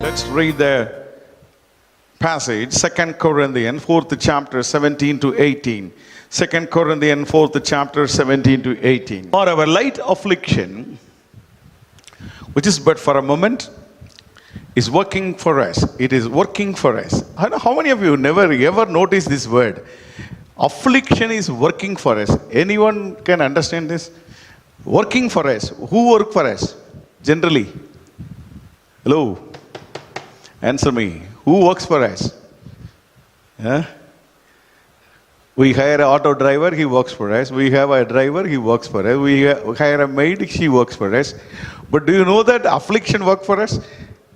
Let's read the passage, 2 Corinthians, 4th chapter, 17 to 18. 2 Corinthians, 4th chapter, 17 to 18. For our light affliction, which is but for a moment, is working for us. It is working for us. I don't know how many of you never ever noticed this word. Affliction is working for us. Anyone can understand this? Working for us. Who work for us? Generally. Hello? Answer me. Who works for us? Huh? We hire an auto driver, he works for us. We have a driver, he works for us. We hire a maid, she works for us. But do you know that affliction works for us?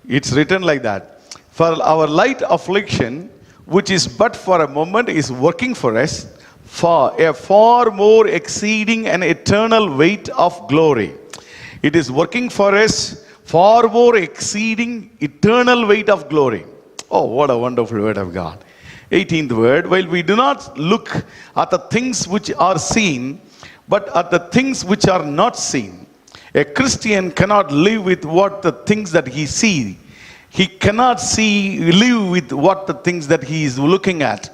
It's written like that. For our light affliction, which is but for a moment, is working for us for a far more exceeding and eternal weight of glory. It is working for us far more exceeding eternal weight of glory. Oh, what a wonderful word of God. 18th word, while we do not look at the things which are seen, but at the things which are not seen. A Christian cannot live with what the things that he sees. He cannot live with what the things that he is looking at.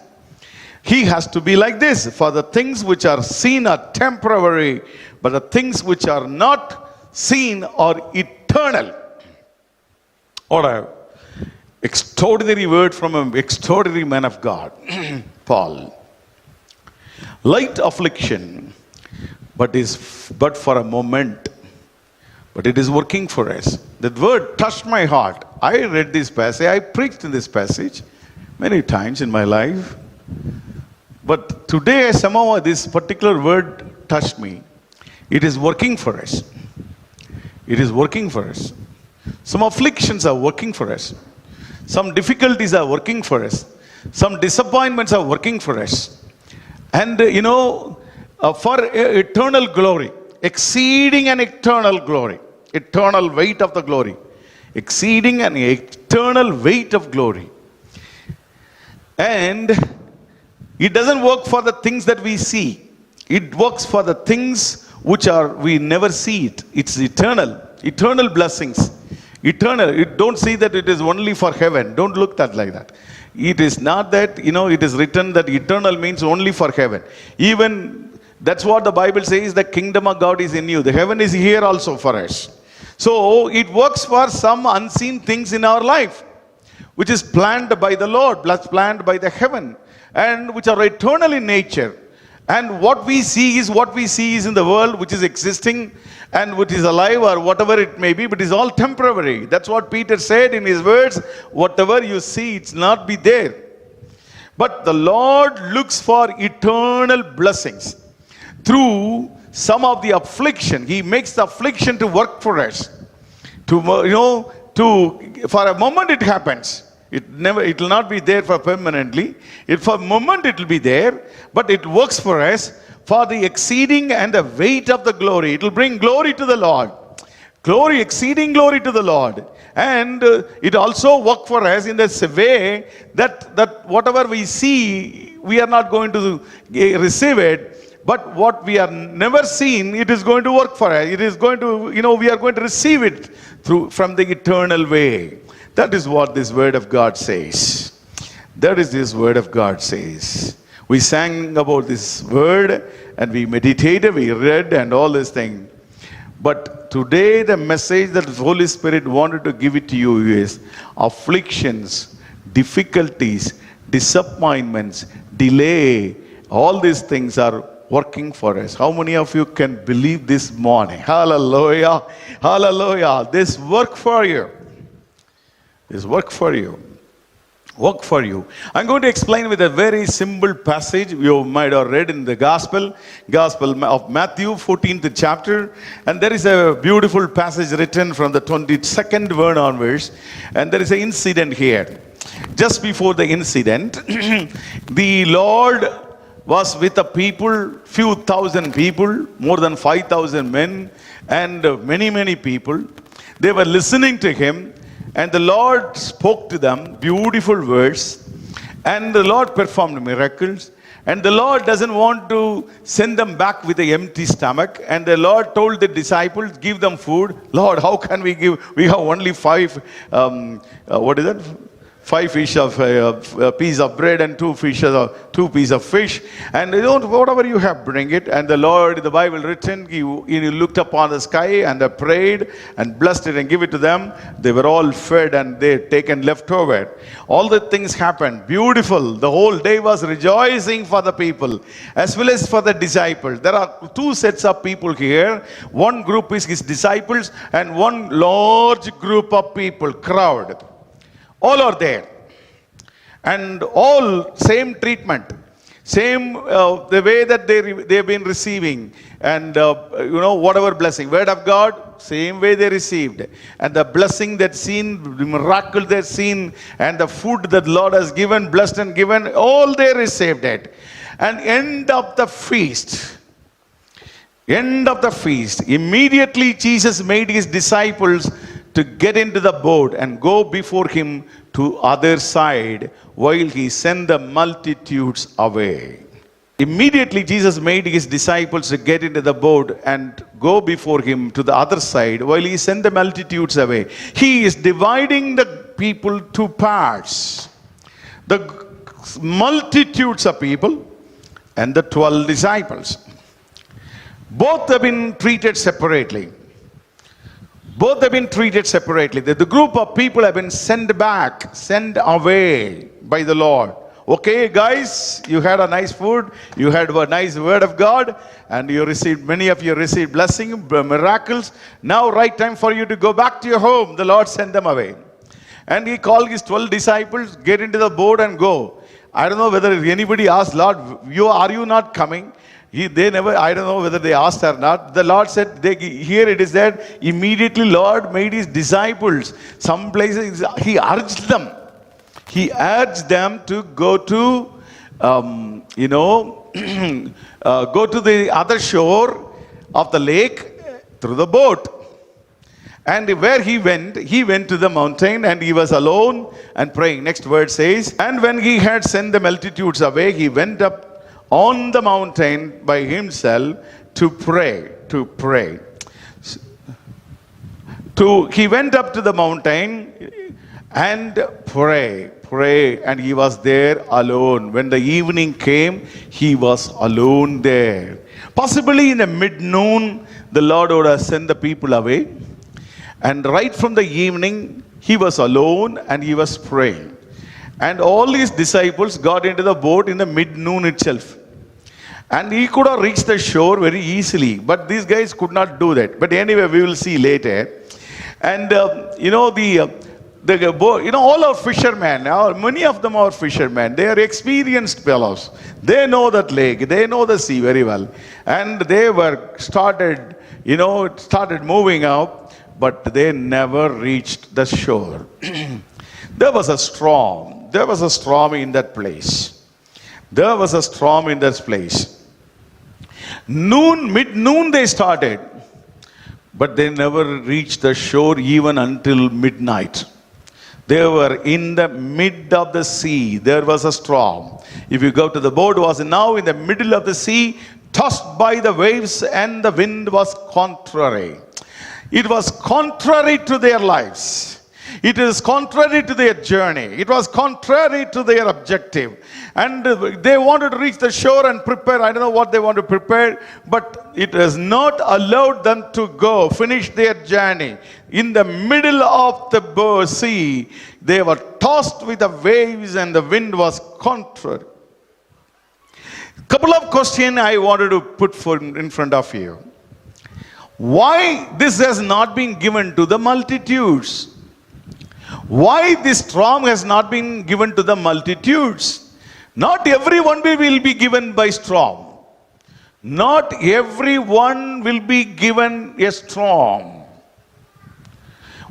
He has to be like this. For the things which are seen are temporary, but the things which are not seen are eternal. What a extraordinary word from an extraordinary man of God, Paul. Light affliction, but for a moment, but it is working for us. That word touched my heart. I read this passage, I preached in this passage many times in my life. But today somehow this particular word touched me. It is working for us. It is working for us. Some afflictions are working for us. Some difficulties are working for us. Some disappointments are working for us. And for eternal glory, exceeding an eternal glory, eternal weight of the glory, exceeding an eternal weight of glory. And it doesn't work for the things that we see. It works for the things which we never see it. It's eternal blessings. Eternal. Don't see that it is only for heaven. Don't look at like that. It is not that, it is written that eternal means only for heaven. Even that's what the Bible says, the kingdom of God is in you. The heaven is here also for us. So it works for some unseen things in our life, which is planned by the Lord, planned by the heaven, and which are eternal in nature. And what we see is in the world which is existing and which is alive or whatever it may be, but it's all temporary. That's what Peter said in his words, whatever you see, it's not be there. But the Lord looks for eternal blessings through some of the affliction. He makes the affliction to work for us. For a moment it happens. It will not be there for permanently. For a moment it will be there, but it works for us for the exceeding and the weight of the glory. It will bring glory to the Lord. Glory, exceeding glory to the Lord. And it also works for us in this way that whatever we see, we are not going to receive it. But what we are never seen, it is going to work for us. It is going to, we are going to receive it from the eternal way. That is what this word of God says. That is this word of God says. We sang about this word and we meditated, we read and all this thing. But today the message that the Holy Spirit wanted to give it to you is afflictions, difficulties, disappointments, delay, all these things are working for us. How many of you can believe this morning? Hallelujah. Hallelujah. This work for you. This work for you. Work for you. I'm going to explain with a very simple passage you might have read in the Gospel of Matthew, 14th chapter. And there is a beautiful passage written from the 22nd verse onwards. And there is an incident here. Just before the incident, the Lord was with the people, few thousand people, more than 5,000 men, and many people. They were listening to him. And the Lord spoke to them beautiful words, and the Lord performed miracles. And the Lord doesn't want to send them back with an empty stomach. And the Lord told the disciples, give them food. Lord, how can we give? We have only five, what is that? 5 fish of a piece of bread and 2 fishes or 2 pieces of fish. And they don't, whatever you have, bring it. And the Lord, the Bible written, he looked upon the sky and prayed and blessed it and give it to them. They were all fed and they taken leftover. All the things happened. Beautiful. The whole day was rejoicing for the people as well as for the disciples. There are 2 sets of people here. One group is his disciples and one large group of people, crowd. All are there. And all same treatment. Same the way that they've been receiving. And whatever blessing. Word of God, same way they received. And the blessing that's seen, the miracle that's seen, and the food that Lord has given, blessed and given, all they received it. And end of the feast. Immediately Jesus made his disciples to get into the boat and go before him to other side while he sent the multitudes away. Immediately Jesus made his disciples to get into the boat and go before him to the other side while he sent the multitudes away. He is dividing the people to parts. The multitudes of people and the 12 disciples. Both have been treated separately. The group of people have been sent away by the Lord. Okay, guys, you had a nice food, you had a nice word of God, and many of you received blessing, miracles. Now, right time for you to go back to your home. The Lord sent them away. And he called his 12 disciples, get into the boat and go. I don't know whether anybody asked, Lord, are you not coming? They never, I don't know whether they asked or not. The Lord said, here it is that immediately Lord made his disciples. Some places he urged them. He urged them to go to, go to the other shore of the lake through the boat. And where he went to the mountain and he was alone and praying. Next word says, and when he had sent the multitudes away, he went up on the mountain by himself to pray. He went up to the mountain and pray, and he was there alone. When the evening came, he was alone there. Possibly in the mid-noon, the Lord would have sent the people away. And right from the evening, he was alone and he was praying. And all his disciples got into the boat in the mid-noon itself. And he could have reached the shore very easily. But these guys could not do that. But anyway, we will see later. And all our fishermen, many of them are fishermen. They are experienced fellows. They know that lake. They know the sea very well. And they started moving out. But they never reached the shore. There was a storm. There was a storm in that place. Mid-noon they started, but they never reached the shore even until midnight. They were in the mid of the sea. There was a storm. If you go to the boat, was now in the middle of the sea, tossed by the waves, and the wind was contrary. It was contrary to their lives. It is contrary to their journey. It was contrary to their objective. And they wanted to reach the shore and prepare. I don't know what they want to prepare, but it has not allowed them to finish their journey. In the middle of the sea, they were tossed with the waves and the wind was contrary. Couple of questions I wanted to put in front of you. Why this has not been given to the multitudes? Why this storm has not been given to the multitudes? Not everyone will be given by storm. Not everyone will be given a storm.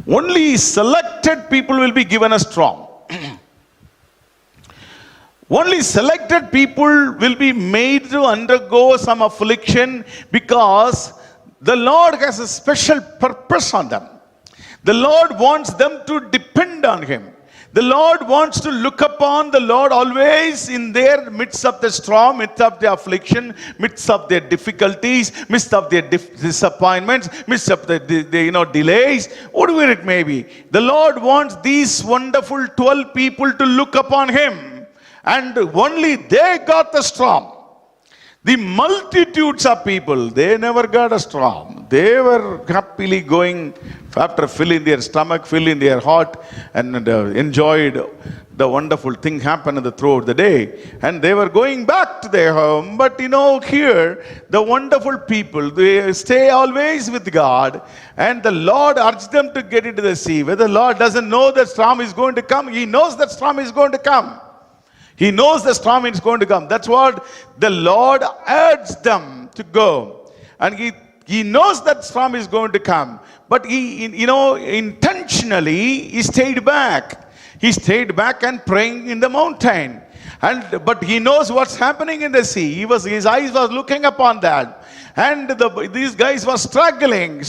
Only selected people will be given a storm. Only selected people will be made to undergo some affliction because the Lord has a special purpose on them. The Lord wants them to depend on Him. The Lord wants to look upon the Lord always in their midst of the storm, midst of the affliction, midst of their difficulties, midst of their disappointments, midst of the delays, whatever it may be. The Lord wants these wonderful 12 people to look upon Him, and only they got the storm. The multitudes of people, they never got a storm. They were happily going after filling their stomach, filling their heart, and enjoyed the wonderful thing happened throughout the day. And they were going back to their home. But here, the wonderful people, they stay always with God. And the Lord urged them to get into the sea. Whether the Lord doesn't know that storm is going to come, He knows that storm is going to come. He knows the storm is going to come. That's what the Lord urged them to go. And He knows that storm is going to come. But He, intentionally, He stayed back. He stayed back and praying in the mountain. But He knows what's happening in the sea. His eyes was looking upon that. And these guys were struggling.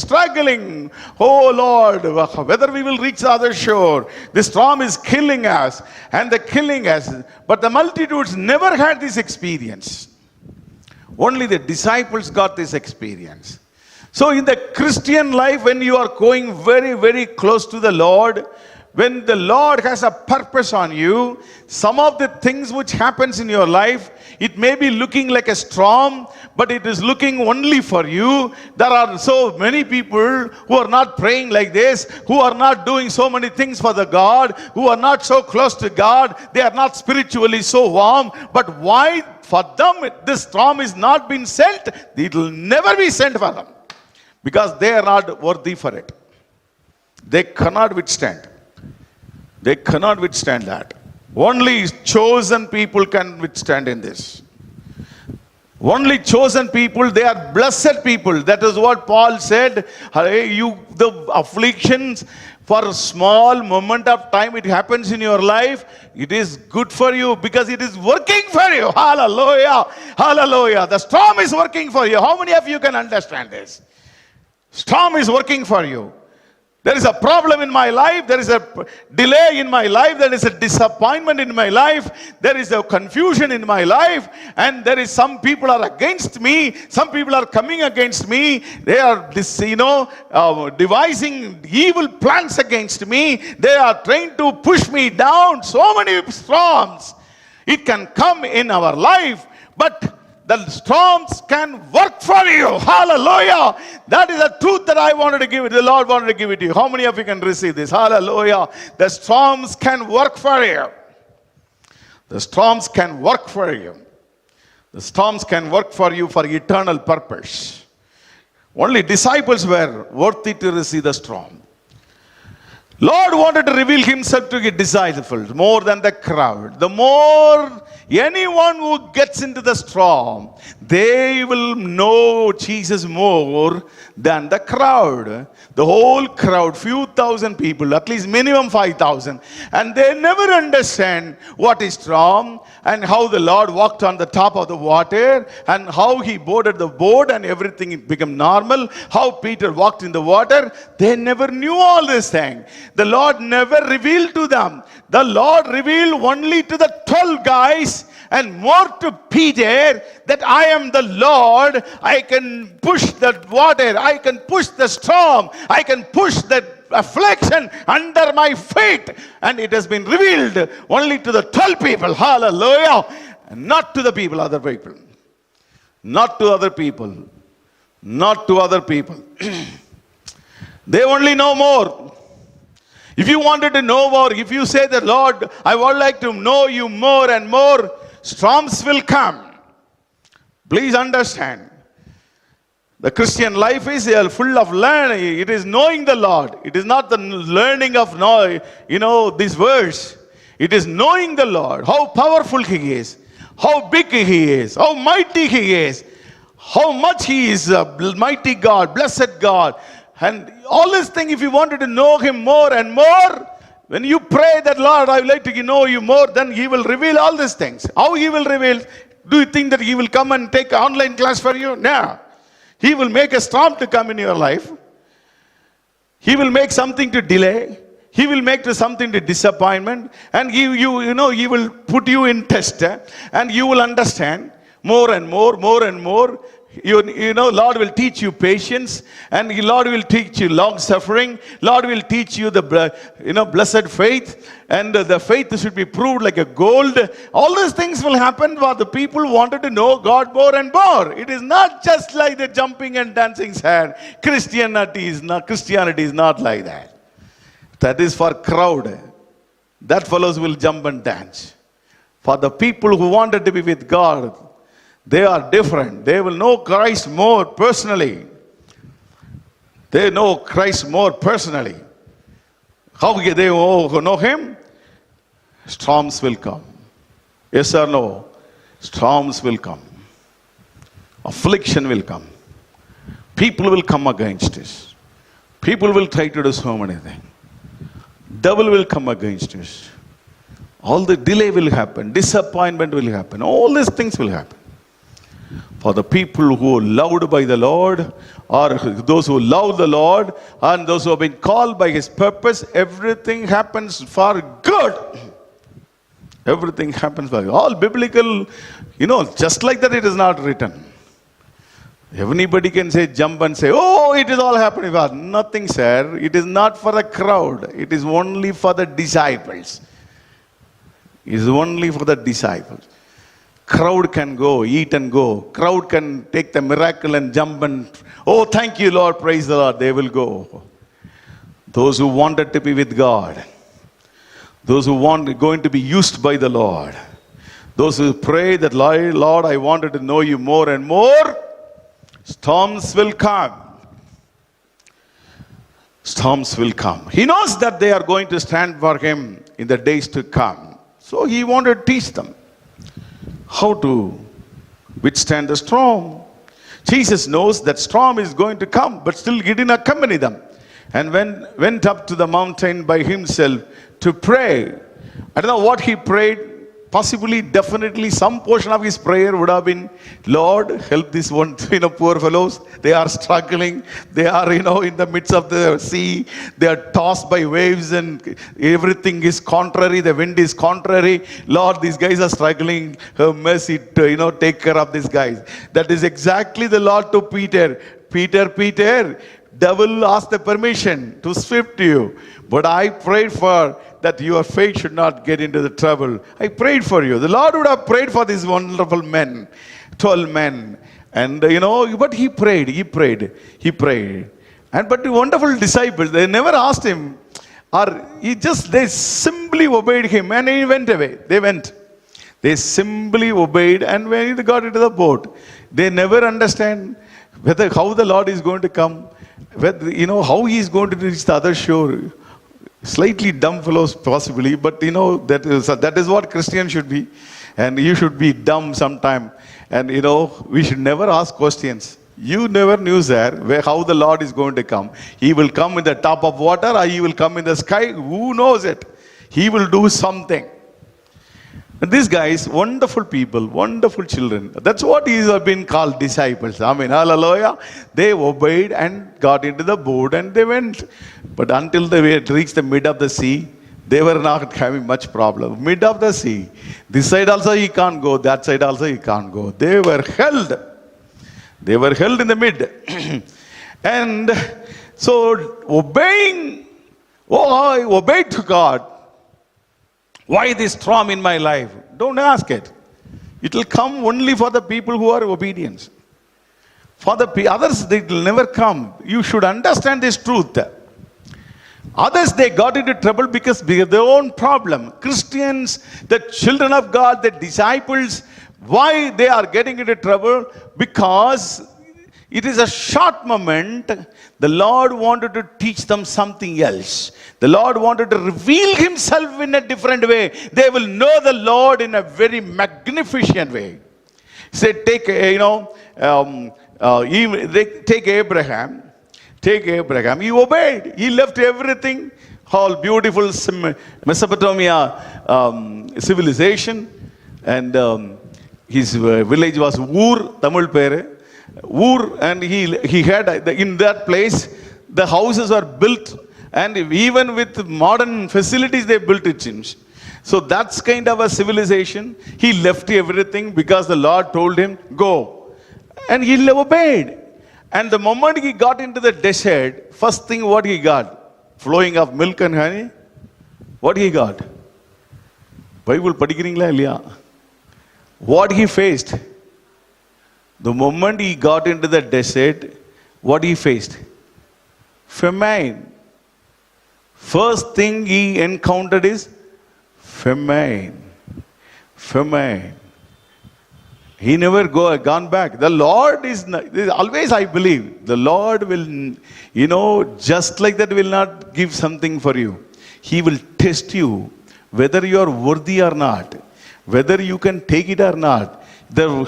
Oh Lord, whether we will reach the other shore. The storm is killing us, and they're killing us. But the multitudes never had this experience. Only the disciples got this experience. So in the Christian life, when you are going very, very close to the Lord, when the Lord has a purpose on you, some of the things which happens in your life, it may be looking like a storm, but it is looking only for you. There are so many people who are not praying like this, who are not doing so many things for the God, who are not so close to God, they are not spiritually so warm. But why for them this storm is not been sent? It will never be sent for them, because they are not worthy for it. They cannot withstand. They cannot withstand that. Only chosen people can withstand in this. Only chosen people, they are blessed people. That is what Paul said. The afflictions, for a small moment of time it happens in your life, it is good for you because it is working for you. Hallelujah. Hallelujah. The storm is working for you. How many of you can understand this? Storm is working for you. There is a problem in my life. There is a delay in my life. There is a disappointment in my life. There is a confusion in my life. And there is some people are against me. Some people are coming against me. They are, devising evil plans against me. They are trying to push me down. So many storms. It can come in our life, but the storms can work for you. Hallelujah. That is the truth that I wanted to give it. The Lord wanted to give it to you. How many of you can receive this? Hallelujah. The storms can work for you. The storms can work for you. The storms can work for you for eternal purpose. Only disciples were worthy to receive the storm. Lord wanted to reveal Himself to His disciples more than the crowd. The more anyone who gets into the storm, they will know Jesus more than the crowd. The whole crowd, few thousand people, at least minimum 5,000. And they never understand what is storm and how the Lord walked on the top of the water and how He boarded the boat and everything became normal. How Peter walked in the water. They never knew all this thing. The Lord never revealed to them. The Lord revealed only to the 12 guys and more to Peter that I am the Lord. I can push that water. I can push the storm. I can push that affliction under my feet. And it has been revealed only to the 12 people. Hallelujah. Not to the people, other people. Not to other people. Not to other people. They only know more. If you wanted to know more, if you say that, Lord, I would like to know you more and more, storms will come. Please understand. The Christian life is full of learning. It is knowing the Lord. It is not the learning of this verse. It is knowing the Lord, how powerful He is, how big He is, how mighty He is, how much He is a mighty God, blessed God. And all this thing, if you wanted to know Him more and more, when you pray that, Lord, I would like to know you more, then He will reveal all these things. How He will reveal? Do you think that He will come and take an online class for you? No. He will make a storm to come in your life. He will make something to delay. He will make to something to disappointment, and he will put you in test, and you will understand more and more. Lord will teach you patience, and Lord will teach you long suffering. Lord will teach you the blessed faith, and the faith should be proved like a gold. All these things will happen for the people who wanted to know God more and more. It is not just like the jumping and dancing sad. Christianity is not like that. That is for crowd. That fellows will jump and dance. For the people who wanted to be with God, they are different. They will know Christ more personally. They know Christ more personally. How do they know Him? Storms will come. Yes or no? Storms will come. Affliction will come. People will come against us. People will try to do so many things. Devil will come against us. All the delay will happen. Disappointment will happen. All these things will happen. For the people who are loved by the Lord, or those who love the Lord, and those who have been called by His purpose, everything happens for good. Everything happens for good. All biblical, just like that it is not written. Anybody can say, jump and say, oh, it is all happening for nothing, sir. It is not for the crowd. It is only for the disciples. It is only for the disciples. Crowd can go, eat and go. Crowd can take the miracle and jump and, oh, thank you, Lord, praise the Lord. They will go. Those who wanted to be with God, those who going to be used by the Lord, those who pray that, Lord, I wanted to know you more and more, storms will come. Storms will come. He knows that they are going to stand for Him in the days to come. So He wanted to teach them how to withstand the storm. Jesus knows that storm is going to come, but still He didn't accompany them. And went up to the mountain by Himself to pray. I don't know what He prayed. Possibly, definitely, some portion of His prayer would have been, Lord, help this one, poor fellows. They are struggling. They are, in the midst of the sea. They are tossed by waves and everything is contrary. The wind is contrary. Lord, these guys are struggling. Have mercy to, take care of these guys. That is exactly the Lord to Peter. Peter, devil asked the permission to swift you. But I prayed for that your faith should not get into the trouble. I prayed for you. The Lord would have prayed for these wonderful men, 12 men. And but He prayed. But the wonderful disciples, they never asked Him, they simply obeyed Him and He went away. They went. They simply obeyed, and when they got into the boat, they never understand how the Lord is going to come, how He is going to reach the other shore. Slightly dumb fellows possibly, but that is what Christians should be. And you should be dumb sometime. And we should never ask questions. You never knew, sir, how the Lord is going to come. He will come in the top of water, or He will come in the sky. Who knows it? He will do something. And these guys, wonderful people, wonderful children. That's what He has been called disciples. Amen. Hallelujah. They obeyed and got into the boat and they went. But until they reached the mid of the sea, they were not having much problem. Mid of the sea. This side also He can't go. That side also He can't go. They were held. They were held in the mid. And so obeying, I obeyed to God. Why this storm in my life? Don't ask it. It will come only for the people who are obedient. For the others, it will never come. You should understand this truth. Others, they got into trouble because of their own problem. Christians, the children of God, the disciples, why they are getting into trouble? Because it is a short moment. The Lord wanted to teach them something else. The Lord wanted to reveal Himself in a different way. They will know the Lord in a very magnificent way. Say, take Abraham. Take Abraham. He obeyed. He left everything. All beautiful Mesopotamia civilization. And his village was Ur, Tamil Pere. Ur, and he had in that place the houses were built And even with modern facilities, they built it. So that's kind of a civilization. He left everything because the Lord told him, go. And he obeyed. And the moment he got into the desert, first thing what he got? Flowing of milk and honey. What he got? Bible படிக்கிறீங்களா இல்லையா? What he faced? The moment he got into the desert, what he faced? Famine. First thing he encountered is famine. Famine. He never gone back. The Lord is always, I believe, the Lord will, just like that will not give something for you. He will test you whether you are worthy or not, whether you can take it or not.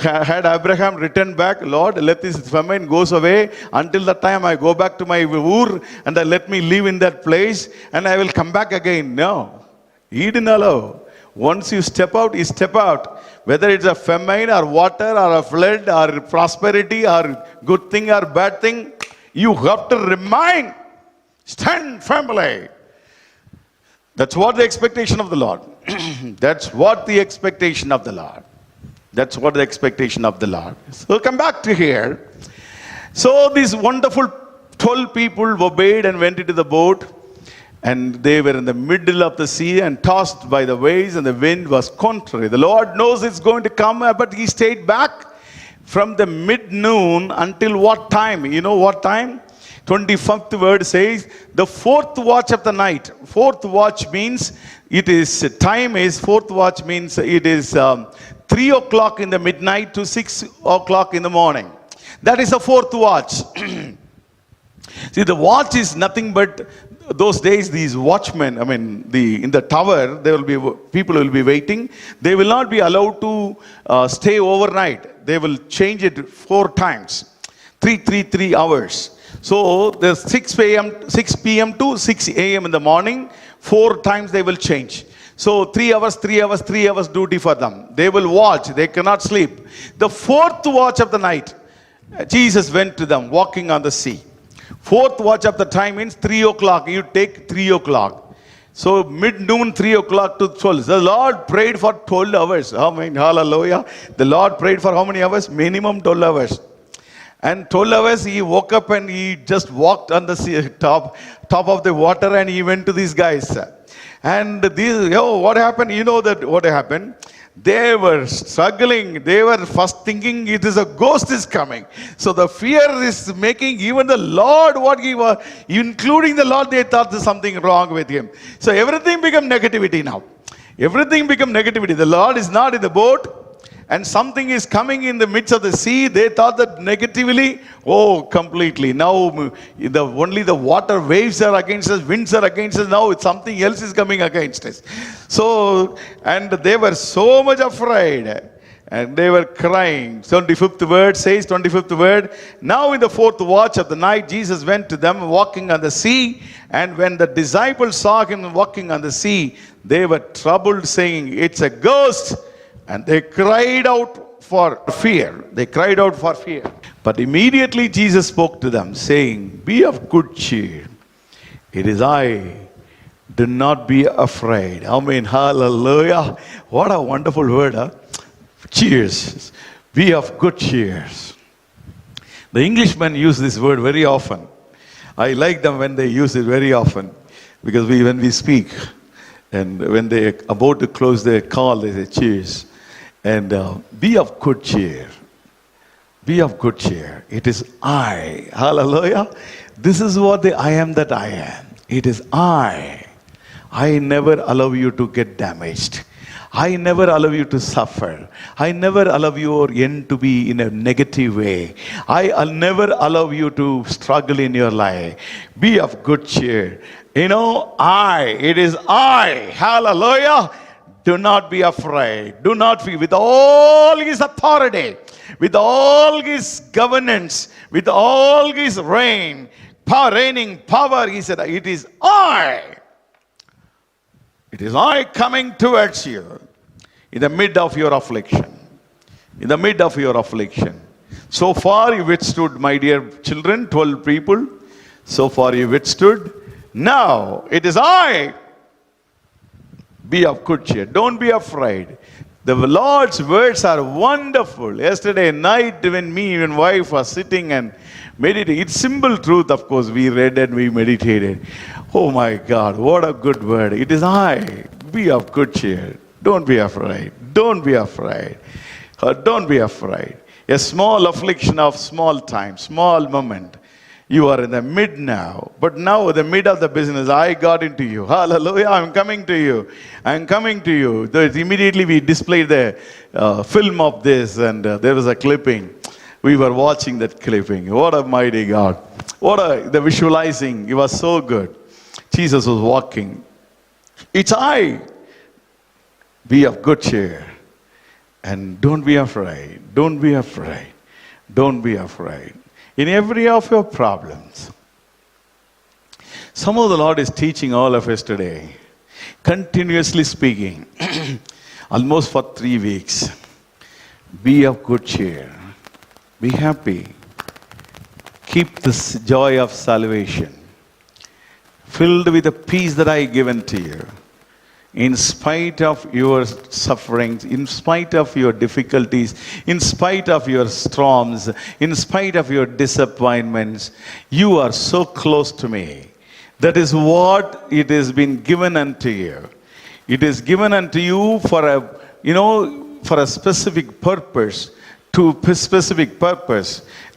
Had Abraham returned back, Lord, let this famine goes away until the time I go back to my Ur and let me live in that place and I will come back again. No, he didn't allow. Once you step out, you step out. Whether it's a famine or water or a flood or prosperity or good thing or bad thing, you have to remain. Stand firmly. That's what the expectation of the Lord. That's what the expectation of the Lord. That's what the expectation of the Lord. So come back to here. So these wonderful 12 people obeyed and went into the boat. And they were in the middle of the sea and tossed by the waves, and the wind was contrary. The Lord knows it's going to come, but he stayed back from the mid-noon until what time? You know what time? 25th word says, the fourth watch of the night. Fourth watch means fourth watch means it is 3 o'clock in the midnight to 6 o'clock in the morning. That is the fourth watch. See, the watch is nothing but those days, these watchmen, in the tower, people will be waiting. They will not be allowed to stay overnight. They will change it 4 times. 3 hours. So the 6 p.m. to 6 a.m. in the morning, 4 times they will change. So 3 hours duty for them. They will watch. They cannot sleep. The fourth watch of the night, Jesus went to them walking on the sea. Fourth watch of the time means 3 o'clock. You take 3 o'clock. So mid-noon, 3 o'clock to 12. The Lord prayed for 12 hours. Amen. Hallelujah. The Lord prayed for how many hours? Minimum 12 hours. And 12 hours he woke up and he just walked on the sea, top of the water, and he went to these guys. And what happened? You know that what happened? They were struggling. They were first thinking it is a ghost is coming. So the fear is making even the Lord, including the Lord, they thought there's something wrong with him. So everything became negativity now. Everything became negativity. The Lord is not in the boat, and something is coming in the midst of the sea. They thought that negatively, completely. Now only the water waves are against us, winds are against us. Now something else is coming against us. So, and they were so much afraid. And they were crying. 25th word says, 25th word. Now in the fourth watch of the night, Jesus went to them walking on the sea. And when the disciples saw him walking on the sea, they were troubled, saying, it's a ghost. And they cried out for fear. They cried out for fear. But immediately Jesus spoke to them, saying, be of good cheer. It is I. Do not be afraid. Amen. Hallelujah. What a wonderful word, huh? Cheers. Be of good cheer. The Englishmen use this word very often. I like them when they use it very often. Because when we speak, and when they're about to close their call, they say, cheers. And be of good cheer. Be of good cheer. It is I. Hallelujah. This is what the I am that I am. It is I. I never allow you to get damaged. I never allow you to suffer. I never allow your end to be in a negative way. I'll never allow you to struggle in your life. Be of good cheer. It is I. Hallelujah. Do not be afraid. Do not fear. With all his authority, with all his governance, with all his reigning power, he said, it is I. It is I coming towards you in the mid of your affliction. In the mid of your affliction. So far you withstood, my dear children, 12 people. So far you withstood. Now it is I. Be of good cheer. Don't be afraid. The Lord's words are wonderful. Yesterday night, when me and wife was sitting and meditating, it's simple truth, of course. We read and we meditated. Oh my God, what a good word. It is I. Be of good cheer. Don't be afraid. Don't be afraid. Don't be afraid. A small affliction of small time, small moment. You are in the mid now. But now, the mid of the business, I got into you. Hallelujah. I'm coming to you. I'm coming to you. Immediately we displayed the film of this, and there was a clipping. We were watching that clipping. What a mighty God. The visualizing. It was so good. Jesus was walking. It's I. Be of good cheer. And don't be afraid. Don't be afraid. Don't be afraid. In every of your problems. Some of the Lord is teaching all of us today. Continuously speaking. Almost for 3 weeks. Be of good cheer. Be happy. Keep the joy of salvation. Filled with the peace that I given to you. In spite of your sufferings, in spite of your difficulties, in spite of your storms, in spite of your disappointments, you are so close to me. That is what it has been given unto you. It is given unto you for a specific purpose,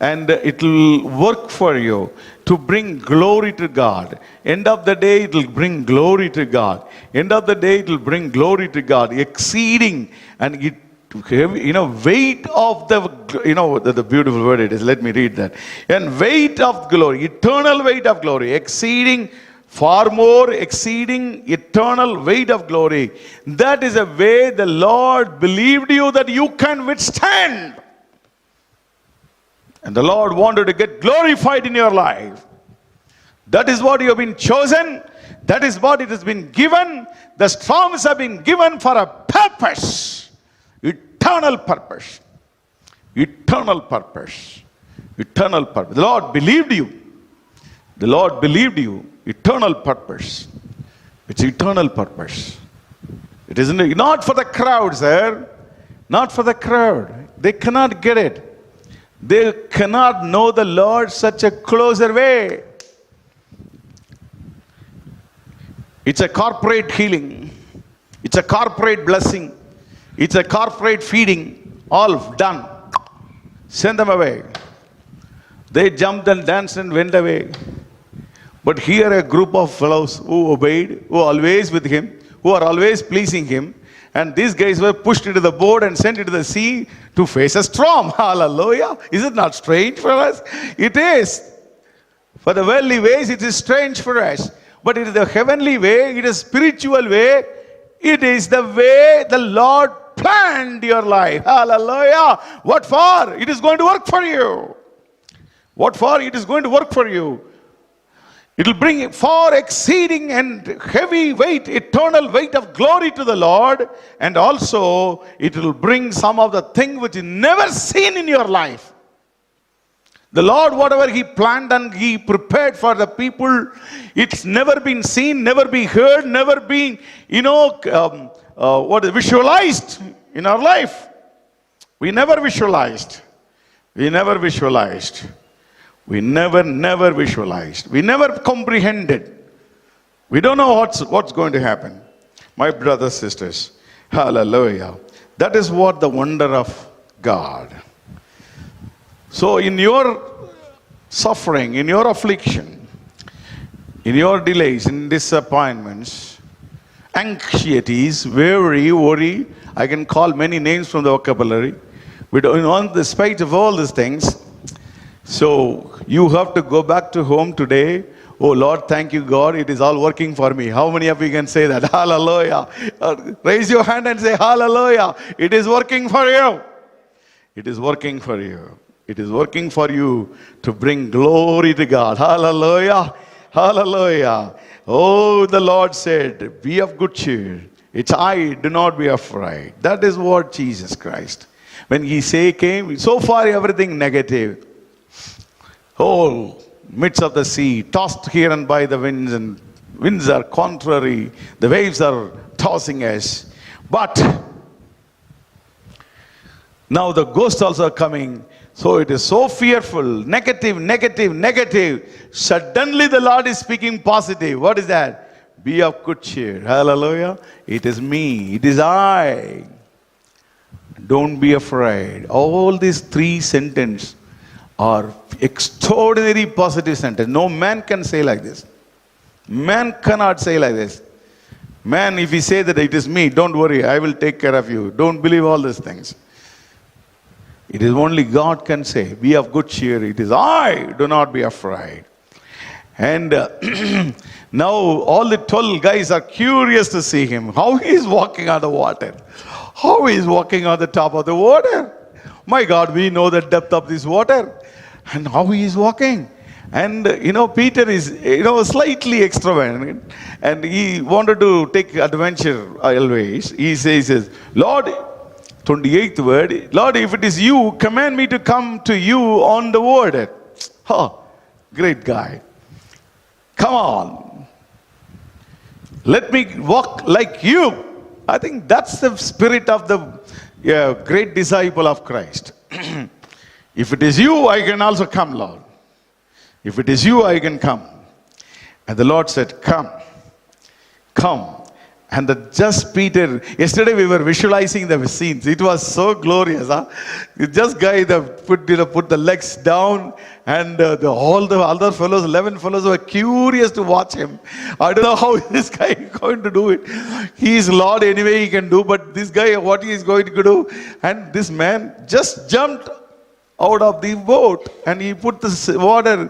and it will work for you to bring glory to God. End of the day, it will bring glory to God. End of the day, it will bring glory to God, exceeding and it, weight of the beautiful word it is. Let me read that. And weight of glory, eternal weight of glory, exceeding, far more exceeding, eternal weight of glory. That is a way the Lord believed you that you can withstand. And the Lord wanted to get glorified in your life. That is what you have been chosen. That is what it has been given. The storms have been given for a purpose. Eternal purpose. Eternal purpose. Eternal purpose. The Lord believed you. The Lord believed you. Eternal purpose. It's eternal purpose. It isn't not for the crowd, sir. Not for the crowd. They cannot get it. They cannot know the Lord such a closer way. It's a corporate healing. It's a corporate blessing. It's a corporate feeding. All done. Send them away. They jumped and danced and went away. But here a group of fellows who obeyed, who are always with him, who are always pleasing him. And these guys were pushed into the boat and sent into the sea to face a storm. Hallelujah. Is it not strange for us? It is. For the worldly ways, it is strange for us. But it is the heavenly way, it is spiritual way. It is the way the Lord planned your life. Hallelujah. What for? It is going to work for you. What for? It is going to work for you. It will bring far exceeding and heavy weight, eternal weight of glory to the Lord. And also, it will bring some of the things which you never seen in your life. The Lord, whatever He planned and He prepared for the people, it's never been seen, never been heard, never been, visualized in our life. We never visualized. We never visualized. We never visualized. We never comprehended. We don't know what's going to happen. My brothers, sisters, hallelujah. That is what the wonder of God. So in your suffering, in your affliction, in your delays, in disappointments, anxieties, worry, I can call many names from the vocabulary. But in spite of all these things, so you have to go back to home today. Oh Lord, thank you God, it is all working for me. How many of you can say that? Hallelujah. Raise your hand and say hallelujah. It is working for you. It is working for you. It is working for you to bring glory to God. Hallelujah. Hallelujah. Oh, the Lord said, be of good cheer. It's I, do not be afraid. That is what Jesus Christ. When He came, so far everything negative. Oh, midst of the sea, tossed here and by the winds, and winds are contrary, the waves are tossing us. But now the ghosts also are coming. So it is so fearful, negative, negative, negative. Suddenly the Lord is speaking positive. What is that? Be of good cheer. Hallelujah. It is me. It is I. Don't be afraid. All these three sentences are extraordinary positive sentence. No man can say like this. Man cannot say like this. Man, if he say that it is me, don't worry, I will take care of you. Don't believe all these things. It is only God can say, be of good cheer. It is I, do not be afraid. And now all the 12 guys are curious to see him. How he is walking on the water. How he is walking on the top of the water. My God, we know the depth of this water. And how he is walking. And Peter is slightly extravagant. And he wanted to take adventure always. He says, Lord, 28th word, Lord, if it is you, command me to come to you on the water. Oh, great guy. Come on. Let me walk like you. I think that's the spirit of the great disciple of Christ. If it is you, I can also come, Lord. If it is you, I can come. And the Lord said, come. Come. And just Peter, yesterday we were visualizing the scenes. It was so glorious. Huh? Just guy that put the legs down, and all the other fellows, 11 fellows were curious to watch him. I don't know how this guy is going to do it. He is Lord anyway, he can do, but this guy, what he is going to do? And this man just jumped out of the boat and he put the water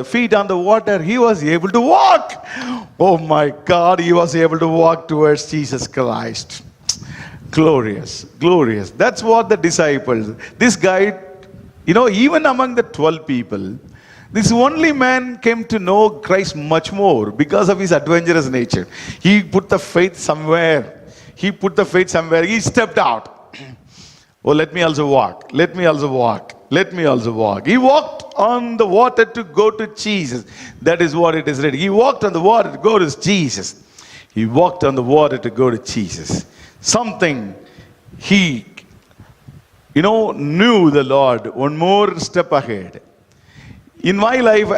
feet on the water. He was able to walk. Oh my God, he was able to walk towards Jesus Christ. Glorious, glorious. That's what the disciples, this guy, even among the 12 people, this only man came to know Christ much more because of his adventurous nature. He put the faith somewhere. He stepped out. Oh, let me also walk. Let me also walk. Let me also walk. He walked on the water to go to Jesus. That is what it is written. He walked on the water to go to Jesus. He walked on the water to go to Jesus. Something he, knew the Lord one more step ahead. In my life,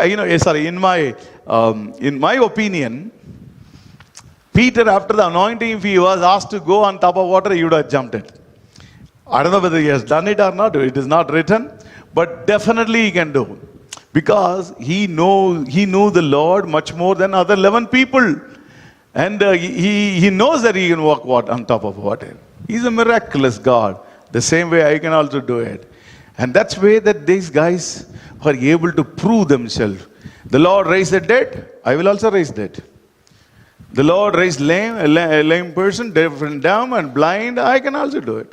in my opinion, Peter, after the anointing, if he was asked to go on top of water, he would have jumped it. I don't know whether he has done it or not. It is not written. But definitely he can do. Because he knew the Lord much more than other 11 people. And he knows that he can walk on top of water. He's a miraculous God. The same way I can also do it. And that's way that these guys are able to prove themselves. The Lord raised the dead. I will also raise dead. The Lord raised a lame person, deaf and dumb and blind. I can also do it.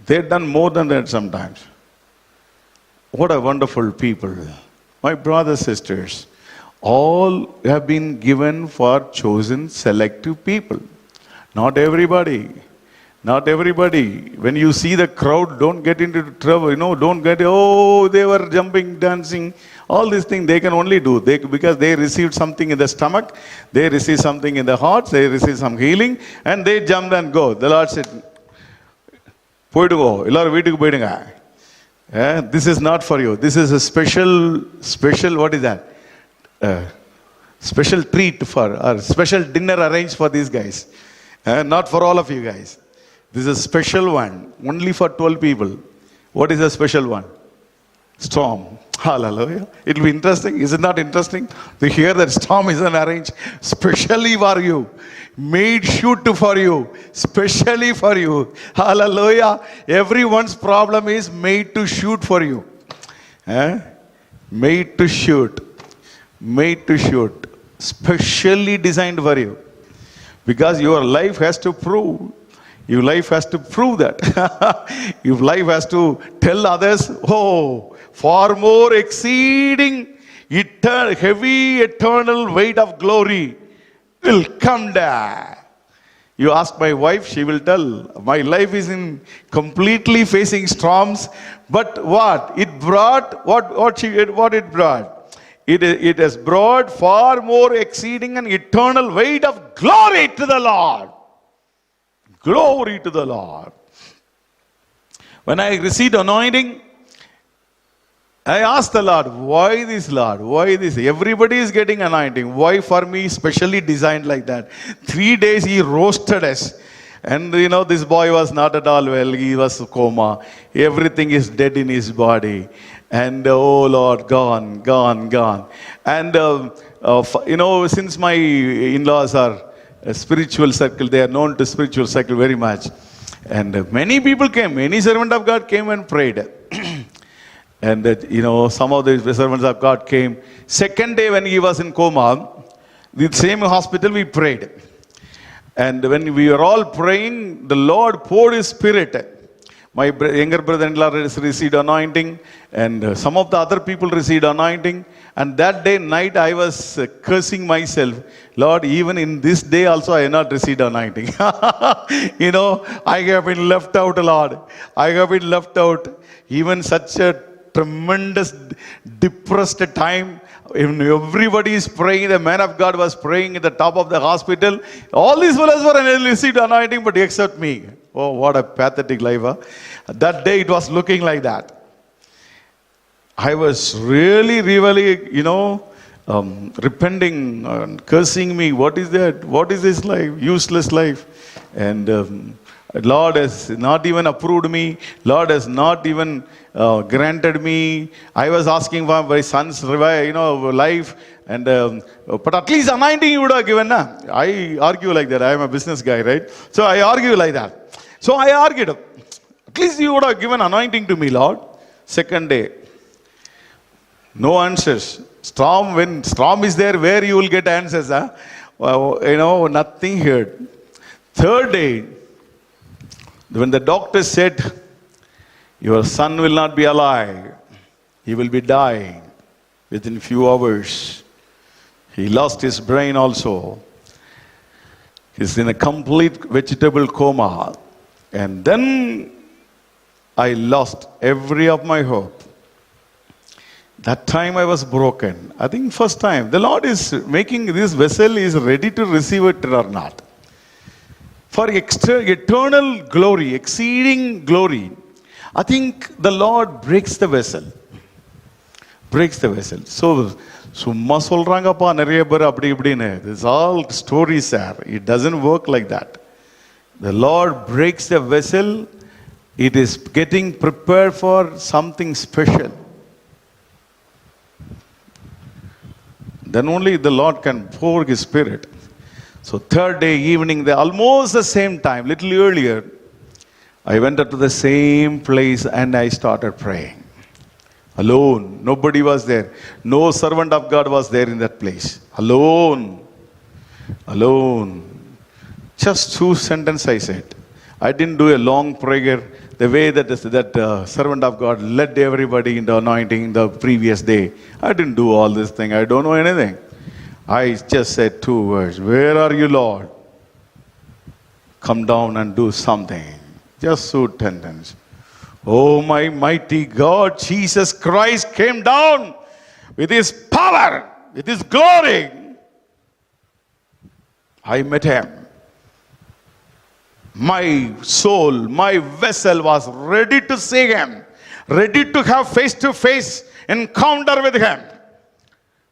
They've done more than that sometimes. What a wonderful people. My brothers, sisters, all have been given for chosen, selective people. Not everybody. Not everybody. When you see the crowd, don't get into trouble. Don't get, they were jumping, dancing. All these things they can only do. Because they received something in the stomach, they received something in the heart, they received some healing, and they jumped and go. The Lord said, this is not for you. This is a special, what is that? Special treat or special dinner arranged for these guys. Not for all of you guys. This is a special one, only for 12 people. What is the special one? Storm. Hallelujah. It will be interesting. Is it not interesting to hear that storm is arranged specially for you? Made shoot for you. Specially for you. Hallelujah. Everyone's problem is made to shoot for you. Made to shoot. Made to shoot. Specially designed for you. Because your life has to prove. Your life has to prove that. Your life has to tell others, far more exceeding heavy eternal weight of glory will come down. You ask my wife, she will tell, my life is in completely facing storms, but what? It brought, what it brought? It has brought far more exceeding and eternal weight of glory to the Lord. Glory to the Lord. When I received anointing, I asked the Lord, why this, Lord? Why this? Everybody is getting anointing. Why for me specially designed like that? 3 days he roasted us. And this boy was not at all well. He was coma. Everything is dead in his body. And oh Lord, gone. And since my in-laws are a spiritual circle, they are known to spiritual circle very much. And many people came. Many servant of God came and prayed. And some of the servants of God came. Second day when he was in coma, the same hospital we prayed. And when we were all praying, the Lord poured His Spirit. My younger brother-in-law received anointing, and some of the other people received anointing. And that day night I was cursing myself. Lord, even in this day also I have not received anointing. I have been left out, Lord. I have been left out. Even such a tremendous depressed time, when everybody is praying, the man of God was praying at the top of the hospital. All these fellows were received anointing, but except me. Oh, what a pathetic life. Huh? That day it was looking like that. I was really, repenting and cursing me. What is that? What is this life? Useless life. And Lord has not even approved me. Lord has not even granted me. I was asking for my son's life, and but at least anointing you would have given. I argue like that. I am a business guy, right? So I argue like that. So I argued. At least you would have given anointing to me, Lord. Second day, no answers. When storm is there, where you will get answers? Huh? Nothing heard. Third day, when the doctor said, your son will not be alive, he will be dying within few hours. He lost his brain also. He's in a complete vegetable coma. And then I lost every of my hope. That time I was broken. I think first time. The Lord is making this vessel is ready to receive it or not. For eternal glory, exceeding glory, I think the Lord breaks the vessel. Breaks the vessel. So, சும்மா சொல்றாங்கப்பா நிறைய பேர் அப்படி இப்படின்னு. This all stories, sir. It doesn't work like that. The Lord breaks the vessel. It is getting prepared for something special. Then only the Lord can pour His Spirit. So third day evening, almost the same time, little earlier, I went up to the same place and I started praying. Alone. Nobody was there. No servant of God was there in that place. Alone. Alone. Just 2 sentences I said. I didn't do a long prayer the way that servant of God led everybody in the anointing the previous day. I didn't do all this thing. I don't know anything. I just said 2 words. Where are you, Lord? Come down and do something. Just 2 sentences. Oh, my mighty God, Jesus Christ came down with His power, with His glory. I met Him. My soul, my vessel was ready to see Him, ready to have face-to-face encounter with Him.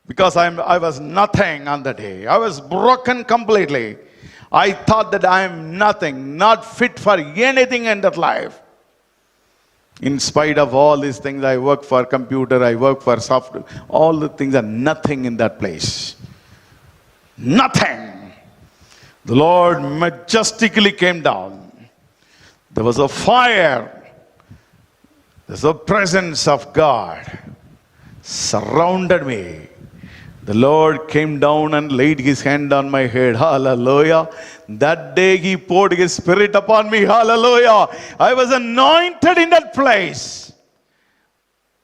Because I was nothing on the day. I was broken completely. I thought that I am nothing, not fit for anything in that life. In spite of all these things, I work for computer, I work for software. All the things are nothing in that place. Nothing. The Lord majestically came down. There was a fire. There's a presence of God surrounded me. The Lord came down and laid His hand on my head. Hallelujah. That day He poured His Spirit upon me. Hallelujah. I was anointed in that place.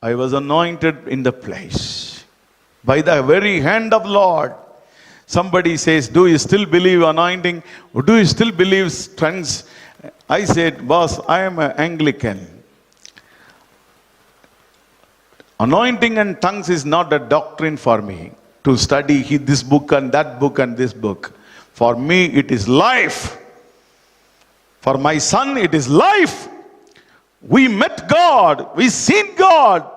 I was anointed in the place. By the very hand of Lord. Somebody says, do you still believe anointing? Or do you still believe tongues? I said, boss, I am an Anglican. Anointing and tongues is not a doctrine for me to study this book and that book and this book. For me, it is life. For my son, it is life. We met God. We seen God.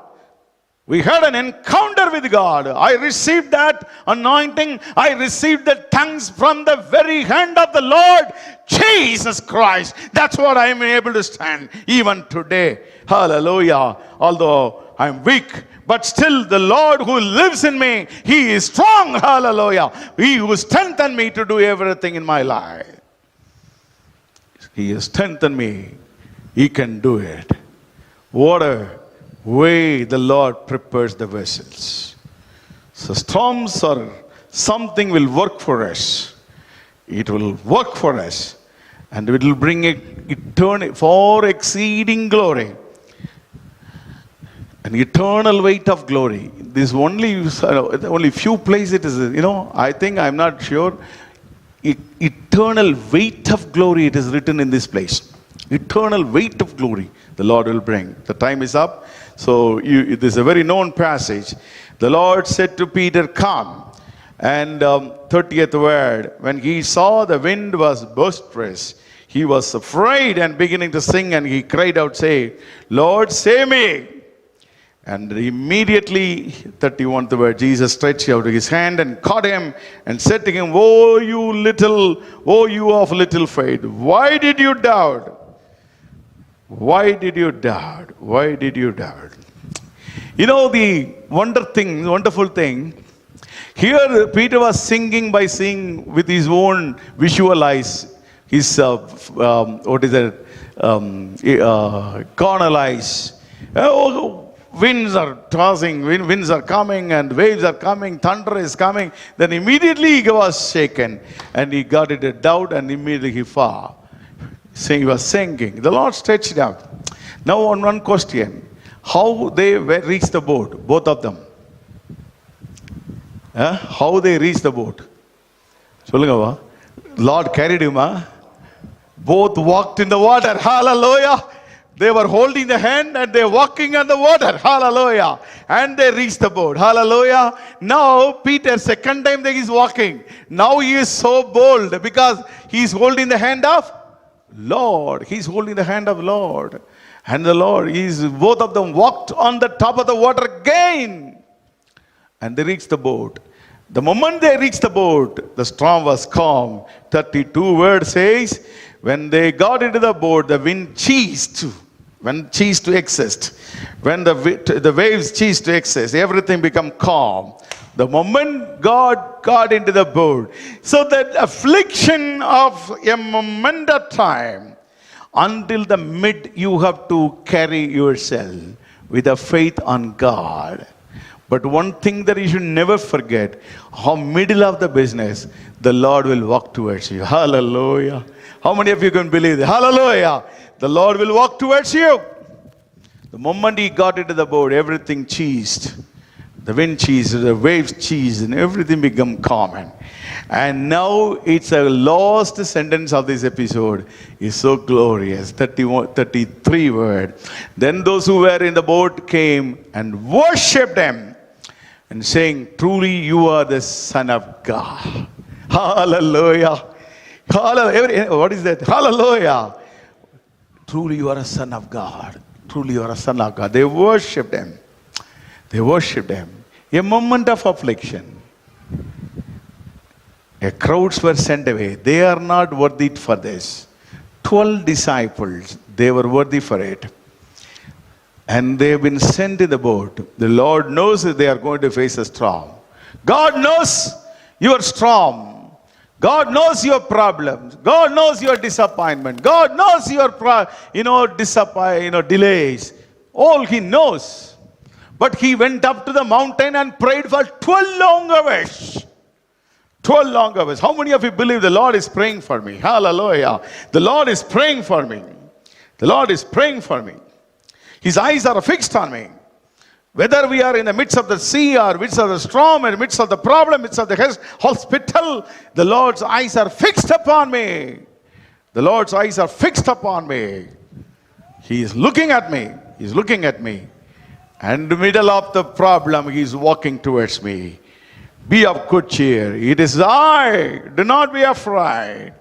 We had an encounter with God. I received that anointing. I received the tongues from the very hand of the Lord Jesus Christ. That's what I am able to stand even today. Hallelujah. Although I'm weak, but still the Lord who lives in me, He is strong. Hallelujah. He who strengthened me to do everything in my life. He has strengthened me. He can do it. What a way the Lord prepares the vessels. So storms or something will work for us. It will work for us. And it will bring eternal, far exceeding glory. An eternal weight of glory. This only few places it is, I think, I'm not sure. Eternal weight of glory, it is written in this place. Eternal weight of glory the Lord will bring. The time is up. So this is a very known passage. The Lord said to Peter, come. And 30th word, when he saw the wind was boisterous, he was afraid and beginning to sing, and he cried out, say, Lord, save me. And immediately, 31st word, Jesus stretched out his hand and caught him and said to him, oh, you of little faith, why did you doubt? Why did you doubt? Why did you doubt? The wonderful thing, here Peter was singing by singing with his own visual eyes, his, carnal eyes. Winds are tossing, winds are coming, and waves are coming, thunder is coming. Then immediately he was shaken, and he got it a doubt, and immediately he fell. So he was singing. The Lord stretched out. Now on one question, how they reached the boat, both of them? How they reached the boat? Sollunga. Lord carried him. Both walked in the water. Hallelujah. They were holding the hand and they're walking on the water. Hallelujah. And they reached the boat. Hallelujah. Now Peter, second time that he's walking. Now he is so bold because he's holding the hand of Lord. He's holding the hand of Lord. And the Lord, both of them walked on the top of the water again. And they reached the boat. The moment they reached the boat, the storm was calm. 32 word says, when they got into the boat, the wind ceased to exist. When the waves ceased to exist, everything became calm. The moment God got into the boat, so that affliction of a moment of time, until the mid, you have to carry yourself with a faith on God. But one thing that you should never forget, how middle of the business, the Lord will walk towards you. Hallelujah. How many of you can believe that? Hallelujah. The Lord will walk towards you. The moment he got into the boat, everything ceased. The wind ceased, the waves ceased, and everything became calm. And now it's a last sentence of this episode is so glorious. 33 word. Then those who were in the boat came and worshipped him and saying, truly you are the Son of God. Hallelujah. Hallelujah. What is that? Hallelujah. Truly you are a Son of God. Truly you are a Son of God. They worshipped him. They worshipped him. A moment of affliction. Crowds were sent away. They are not worthy for this. 12 disciples, they were worthy for it. And they have been sent in the boat. The Lord knows that they are going to face a storm. God knows your storm. God knows your problems. God knows your disappointment. God knows your delays. All he knows. But he went up to the mountain and prayed for 12 long hours. 12 long hours. How many of you believe the Lord is praying for me? Hallelujah. The Lord is praying for me. The Lord is praying for me. His eyes are fixed on me. Whether we are in the midst of the sea or midst of the storm, in the midst of the problem, midst of the hospital, the Lord's eyes are fixed upon me. The Lord's eyes are fixed upon me. He is looking at me. He is looking at me. And in the middle of the problem, he is walking towards me. Be of good cheer. It is I. Do not be afraid.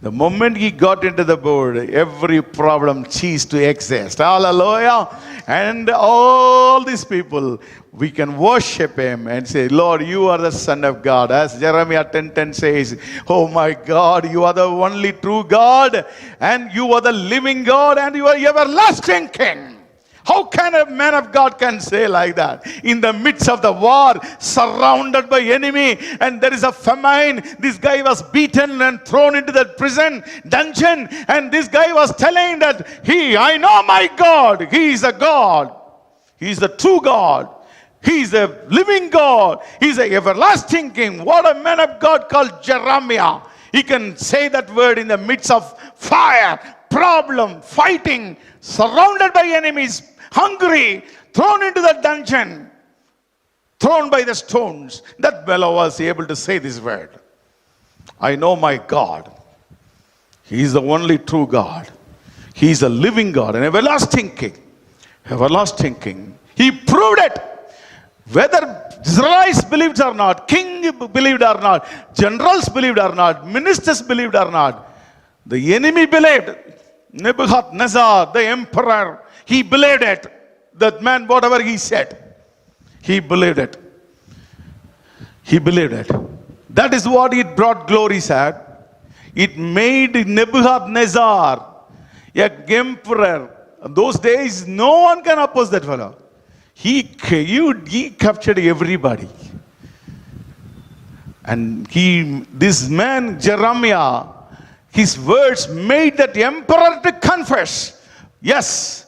The moment he got into the boat, every problem ceased to exist. Hallelujah. And all these people, we can worship him and say, Lord, you are the Son of God. As Jeremiah 10:10 says, oh my God, you are the only true God, and you are the living God, and you are everlasting King. How can a man of God can say like that? In the midst of the war, surrounded by enemy, and there is a famine. This guy was beaten and thrown into the prison dungeon, and this guy was telling that I know my God. He is a God. He is the true God. He is a living God. He is an everlasting King. What a man of God called Jeremiah. He can say that word in the midst of fire, problem, fighting, surrounded by enemies, hungry, thrown into the dungeon, thrown by the stones. That fellow was able to say this word. I know my God. He is the only true God. He is a living God, an everlasting King. Everlasting King. He proved it. Whether Israelites believed or not, king believed or not, generals believed or not, ministers believed or not, the enemy believed. Nebuchadnezzar, the emperor, he believed it. That man, whatever he said, he believed it. He believed it. That is what it brought glory, said. It made Nebuchadnezzar a emperor. In those days, no one can oppose that fellow. He captured everybody. And this man, Jeremiah, his words made that emperor to confess. Yes,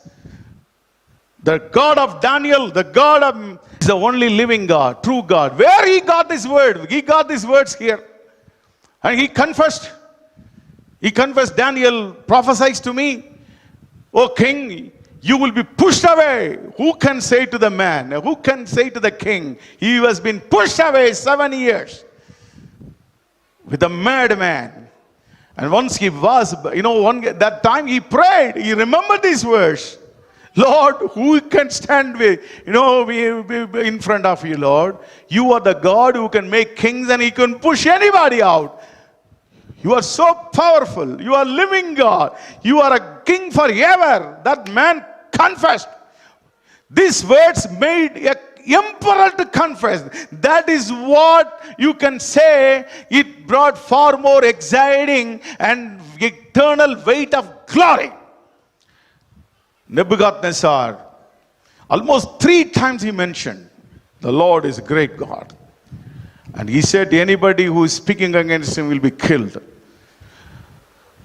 the God of Daniel, the God of is the only living God, true God. Where he got this word? He got these words here. And he confessed. He confessed, Daniel prophesies to me, O king, you will be pushed away. Who can say to the man? Who can say to the king? He has been pushed away 7 years with a madman. And once he was, that time he prayed. He remembered these words. Lord, who can stand in front of you, Lord? You are the God who can make kings and he can push anybody out. You are so powerful. You are living God. You are a king forever. That man confessed. These words made an emperor to confess. That is what you can say. It brought far more exciting and eternal weight of glory. Nebuchadnezzar, almost 3 times he mentioned, the Lord is a great God. And he said, anybody who is speaking against him will be killed.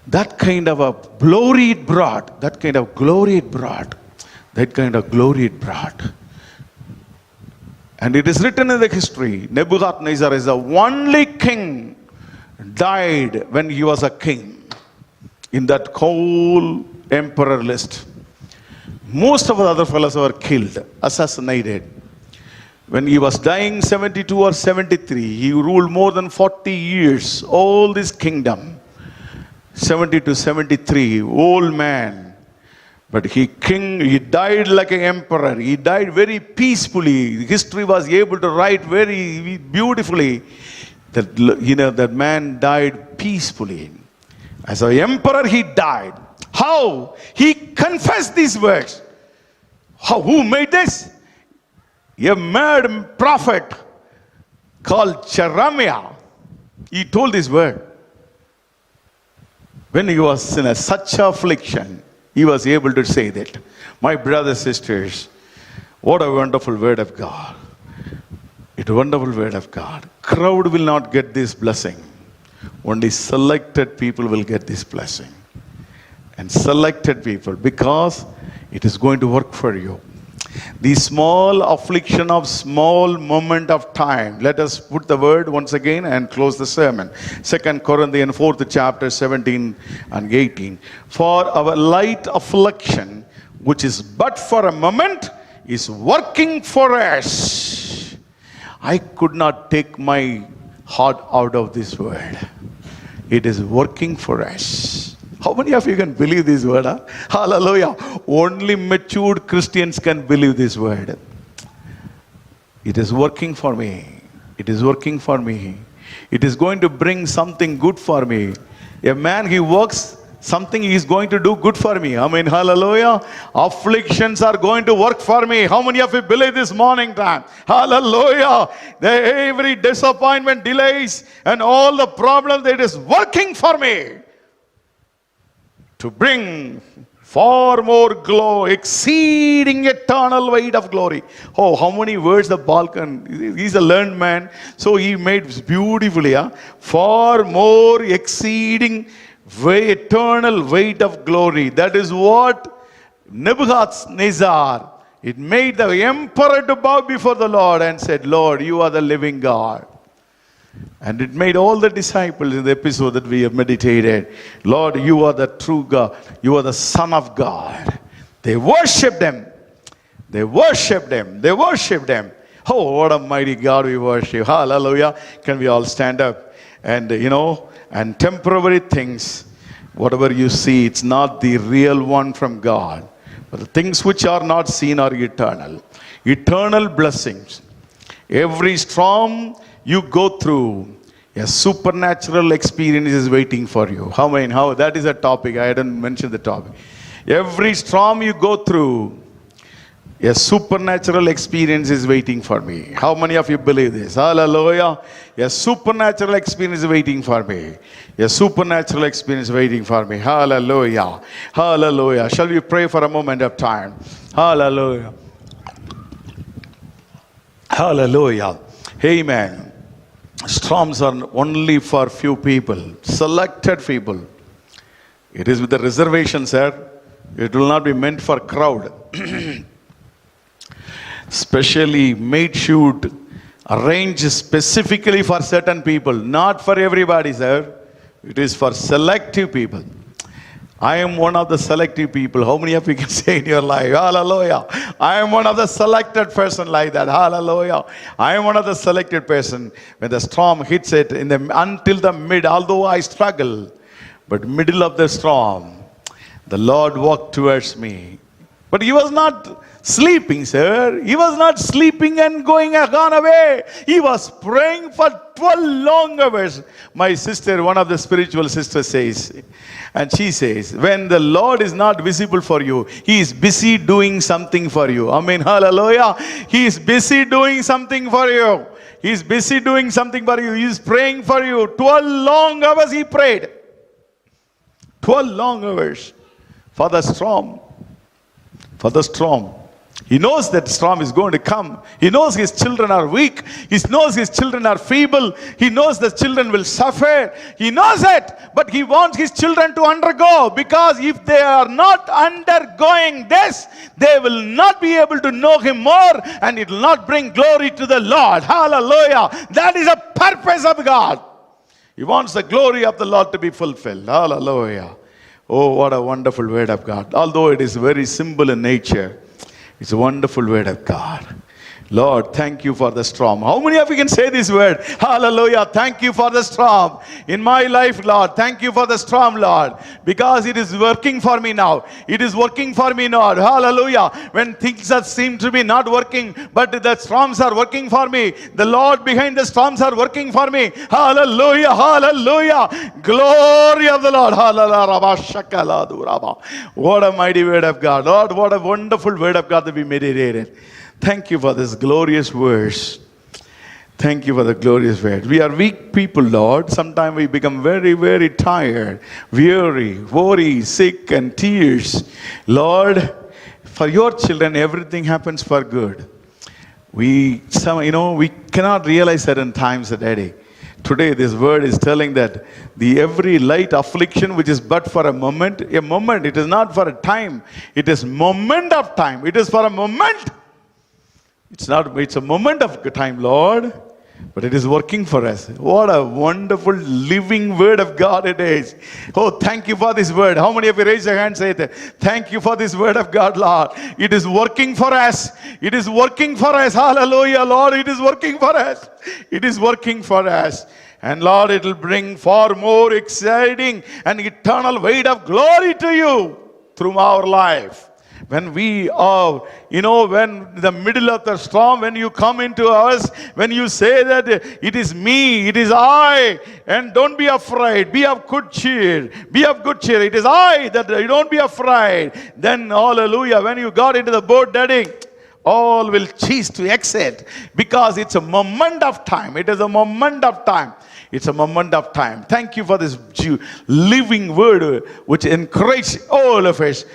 That kind of a glory it brought. That kind of glory it brought. And it is written in the history, Nebuchadnezzar is the only king died when he was a king. In that whole emperor list. Most of the other fellows were killed, assassinated. When he was dying 72 or 73, he ruled more than 40 years, all this kingdom. 70 to 73, old man. But he died like an emperor. He died very peacefully. History was able to write very beautifully that, that man died peacefully. As an emperor, he died. How? He confessed these words. Who made this? A mad prophet called Jeremiah. He told this word. When he was in such affliction, he was able to say that. My brothers, sisters, what a wonderful word of God. It's a wonderful word of God. Crowd will not get this blessing. Only selected people will get this blessing. And selected people, because it is going to work for you. The small affliction of small moment of time. Let us put the word once again and close the sermon. 2 Corinthians 4th chapter 17 and 18. For our light affliction, which is but for a moment, is working for us. I could not take my heart out of this word. It is working for us. How many of you can believe this word? Huh? Hallelujah. Only matured Christians can believe this word. It is working for me. It is working for me. It is going to bring something good for me. A man, he works, something he is going to do good for me. I mean, hallelujah. Afflictions are going to work for me. How many of you believe this morning time? Hallelujah. Every disappointment, delays, and all the problems, it is working for me to bring far more glory, exceeding eternal weight of glory. Oh, how many words the Balkan, he's a learned man, so he made beautifully, far more exceeding eternal weight of glory. That is what Nebuchadnezzar, it made the emperor to bow before the Lord and said, Lord, you are the living God. And it made all the disciples in the episode that we have meditated, Lord, you are the true God. You are the Son of God. They worshipped him. They worshipped him. They worshipped him. Oh, what a mighty God we worship. Hallelujah. Can we all stand up? And and temporary things, whatever you see, it's not the real one from God. But the things which are not seen are eternal. Eternal blessings. Every storm you go through, a supernatural experience is waiting for you. How that is a topic. I didn't mention the topic. Every storm you go through, a supernatural experience is waiting for me. How many of you believe this? Hallelujah. A supernatural experience is waiting for me. A supernatural experience is waiting for me. Hallelujah. Hallelujah. Shall we pray for a moment of time? Hallelujah. Hallelujah. Amen. Storms are only for few people, selected people. It is with the reservation, sir. It will not be meant for crowd. Specially made shoot, arranged specifically for certain people, not for everybody, sir. It is for selective people. I am one of the selective people. How many of you can say in your life, hallelujah? I am one of the selected person like that. Hallelujah. I am one of the selected person. When the storm hits it until the mid, although I struggle, but middle of the storm, the Lord walked towards me. But he was not sleeping, sir. He was not sleeping and gone away. He was praying for 12 long hours. My sister, one of the spiritual sisters says, and she says, when the Lord is not visible for you, he is busy doing something for you. Amen. Hallelujah. He is busy doing something for you. He is busy doing something for you. He is praying for you. 12 long hours he prayed. 12 long hours for the storm. For the storm. He knows that storm is going to come. He knows his children are weak. He knows his children are feeble. He knows the children will suffer. He knows it. But he wants his children to undergo, because if they are not undergoing this, they will not be able to know him more, and it will not bring glory to the Lord. Hallelujah. That is a purpose of God. He wants the glory of the Lord to be fulfilled. Hallelujah. Oh, what a wonderful word of God. Although it is very simple in nature, it's a wonderful word of God. Lord, thank you for the storm. How many of you can say this word? Hallelujah. Thank you for the storm in my life, Lord. Thank you for the storm, Lord, because it is working for me now. It is working for me, Lord. Hallelujah. When things that seem to be not working, but the storms are working for me. The Lord behind the storms are working for me. Hallelujah. Hallelujah. Glory of the Lord. Hallelujah. What a mighty word of God. Lord, what a wonderful word of God that we meditated. Thank you for this glorious verse. Thank you for the glorious word. We are weak people, Lord. Sometimes we become very, very tired, weary, worried, sick, and tears. Lord, for your children, everything happens for good. We cannot realize certain times, Daddy. Today, this word is telling that the every light affliction, which is but for a moment, it is not for a time. It is moment of time. It is for a moment. It's a moment of time, Lord, but it is working for us. What a wonderful living word of God it is. Oh, thank you for this word. How many of you raise your hands and say that? Thank you for this word of God, Lord. It is working for us. It is working for us. Hallelujah, Lord. It is working for us. It is working for us. And Lord, it will bring far more exciting and eternal weight of glory to you through our life. When we are, when in the middle of the storm, when you come into us, when you say that it is me, it is I, and don't be afraid, be of good cheer, be of good cheer. It is I that you don't be afraid. Then, hallelujah, when you got into the boat, Daddy, all will cease to exit because it's a moment of time. It is a moment of time. It's a moment of time. Thank you for this living word which encourage all of us,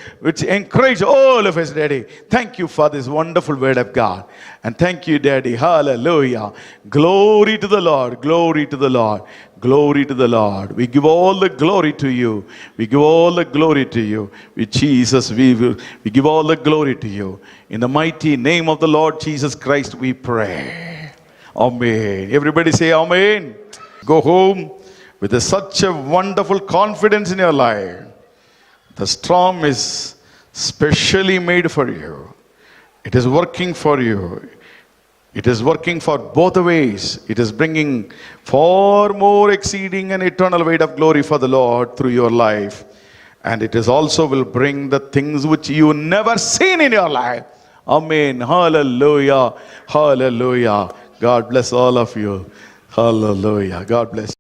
Daddy. Thank you for this wonderful word of God. And thank you, Daddy. Hallelujah. Glory to the Lord. Glory to the Lord. Glory to the Lord. We give all the glory to you. We give all the glory to you. With Jesus, we give all the glory to you. In the mighty name of the Lord Jesus Christ, we pray. Amen. Everybody say amen. Go home with such a wonderful confidence in your life. The storm is specially made for you. It is working for you. It is working for both ways. It is bringing far more exceeding and eternal weight of glory for the Lord through your life. And it is also will bring the things which you never seen in your life. Amen. Hallelujah. Hallelujah. God bless all of you. Hallelujah. God bless.